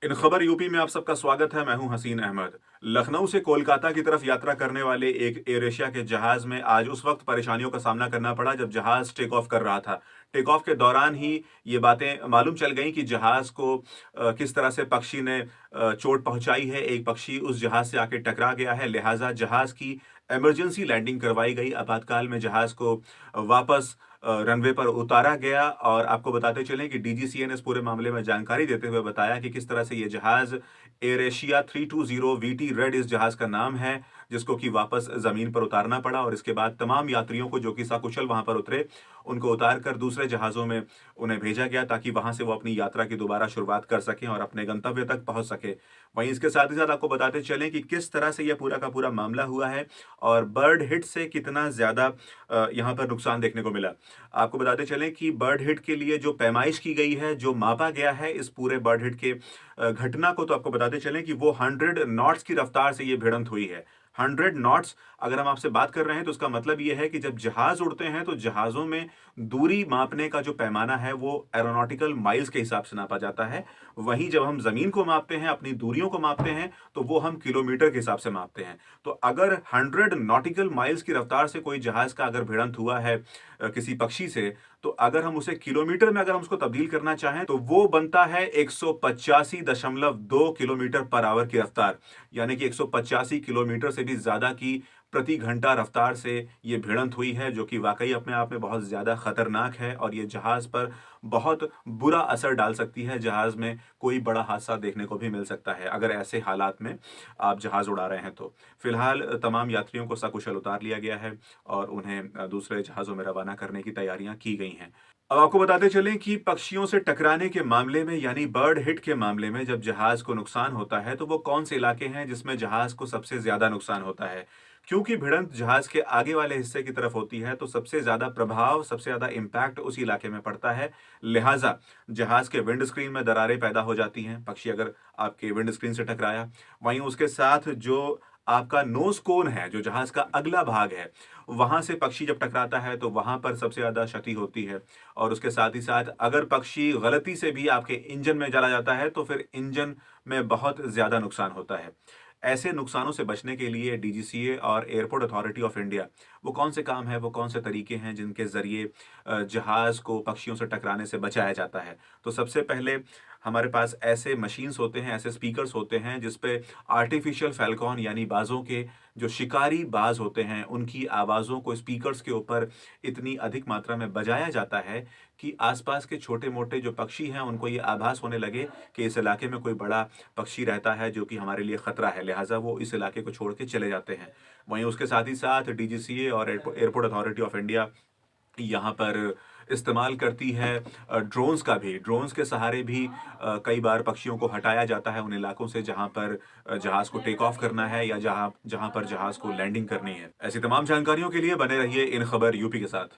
इन खबर यूपी में आप सबका स्वागत है। मैं हूं हसीन अहमद। लखनऊ से कोलकाता की तरफ यात्रा करने वाले एक एयर एशिया के जहाज में आज उस वक्त परेशानियों का सामना करना पड़ा जब जहाज टेक ऑफ कर रहा था। टेक ऑफ के दौरान ही ये बातें मालूम चल गई कि जहाज को किस तरह से पक्षी ने चोट पहुंचाई है। एक पक्षी उस जहाज से आके टकरा गया है, लिहाजा जहाज की इमरजेंसी लैंडिंग करवाई गई। आपातकाल में जहाज को वापस रनवे पर उतारा गया और आपको बताते चलें कि डीजीसीए ने इस पूरे मामले में जानकारी देते हुए बताया कि किस तरह से ये जहाज एयर एशिया 320 वीटी रेड इस जहाज का नाम है, जिसको कि वापस जमीन पर उतारना पड़ा और इसके बाद तमाम यात्रियों को जो कि सकुशल वहां पर उतरे, उनको उतार कर दूसरे जहाजों में उन्हें भेजा गया ताकि वहां से वो अपनी यात्रा की दोबारा शुरुआत कर सकें और अपने गंतव्य तक पहुंच सके। वहीं इसके साथ ही साथ आपको बताते चलें कि किस तरह से यह पूरा का पूरा मामला हुआ है और बर्ड हिट से कितना ज्यादा यहाँ पर नुकसान देखने को मिला। आपको बताते चलें कि बर्ड हिट के लिए जो पैमाइश की गई है, जो मापा गया है इस पूरे बर्ड हिट के घटना को, तो आपको बताते चलें कि वो 100 नॉट्स की रफ्तार से ये भिड़ंत हुई है। 100 नॉट्स अगर हम आपसे बात कर रहे हैं तो उसका मतलब ये है कि जब जहाज उड़ते हैं तो जहाज़ों में दूरी मापने का जो पैमाना है वो एरोनॉटिकल माइल्स के हिसाब से नापा जाता है। वहीं जब हम ज़मीन को मापते हैं, अपनी दूरियों को मापते हैं, तो वो हम किलोमीटर के हिसाब से मापते हैं। तो अगर 100 नॉटिकल माइल्स की रफ्तार से कोई जहाज का अगर भिड़ंत हुआ है किसी पक्षी से, तो अगर हम उसे किलोमीटर में अगर हम उसको तब्दील करना चाहें तो वो बनता है 185.2 किलोमीटर पर आवर की रफ्तार। यानी कि 185 किलोमीटर से भी ज्यादा की प्रति घंटा रफ्तार से ये भिड़ंत हुई है, जो कि वाकई अपने आप में बहुत ज्यादा खतरनाक है और ये जहाज पर बहुत बुरा असर डाल सकती है। जहाज में कोई बड़ा हादसा देखने को भी मिल सकता है अगर ऐसे हालात में आप जहाज उड़ा रहे हैं तो। फिलहाल तमाम यात्रियों को सकुशल उतार लिया गया है और उन्हें दूसरे जहाजों में रवाना करने की तैयारियां की गई हैं। अब आपको बताते चलें कि पक्षियों से टकराने के मामले में यानी बर्ड हिट के मामले में जब जहाज को नुकसान होता है तो वो कौन से इलाके हैं जिसमें जहाज को सबसे ज्यादा नुकसान होता है। क्योंकि भिड़ंत जहाज के आगे वाले हिस्से की तरफ होती है तो सबसे ज्यादा प्रभाव, सबसे ज्यादा इंपैक्ट उसी इलाके में पड़ता है। लिहाजा जहाज के विंड स्क्रीन में दरारें पैदा हो जाती हैं, पक्षी अगर आपके विंड स्क्रीन से टकराया। वहीं उसके साथ जो आपका नोज कोन है, जो जहाज का अगला भाग है, वहां से पक्षी जब टकराता है तो वहां पर सबसे ज्यादा क्षति होती है। और उसके साथ ही साथ अगर पक्षी गलती से भी आपके इंजन में चला जाता है तो फिर इंजन में बहुत ज्यादा नुकसान होता है। ऐसे नुकसानों से बचने के लिए डीजीसीए और एयरपोर्ट अथॉरिटी ऑफ इंडिया, वो कौन से काम है, वो कौन से तरीके हैं जिनके जरिए जहाज को पक्षियों से टकराने से बचाया जाता है। तो सबसे पहले हमारे पास ऐसे मशीन्स होते हैं, ऐसे स्पीकर्स होते हैं जिसपे आर्टिफिशियल फैल्कॉन यानी बाजों के जो शिकारी बाज होते हैं उनकी आवाज़ों को स्पीकर्स के ऊपर इतनी अधिक मात्रा में बजाया जाता है कि आसपास के छोटे-मोटे जो पक्षी हैं उनको ये आभास होने लगे कि इस इलाके में कोई बड़ा पक्षी रहता है जो कि हमारे लिए खतरा है, लिहाजा वो इस इलाके को छोड़ के चले जाते हैं। वहीं उसके साथ ही साथ डीजीसीए और एयरपोर्ट अथॉरिटी ऑफ इंडिया यहाँ पर इस्तेमाल करती है ड्रोन्स का भी। ड्रोन्स के सहारे भी कई बार पक्षियों को हटाया जाता है उन इलाकों से जहाँ पर जहाज़ को टेक ऑफ करना है या जहाँ जहाँ पर जहाज़ को लैंडिंग करनी है। ऐसी तमाम जानकारियों के लिए बने रहिए इन खबर यूपी के साथ।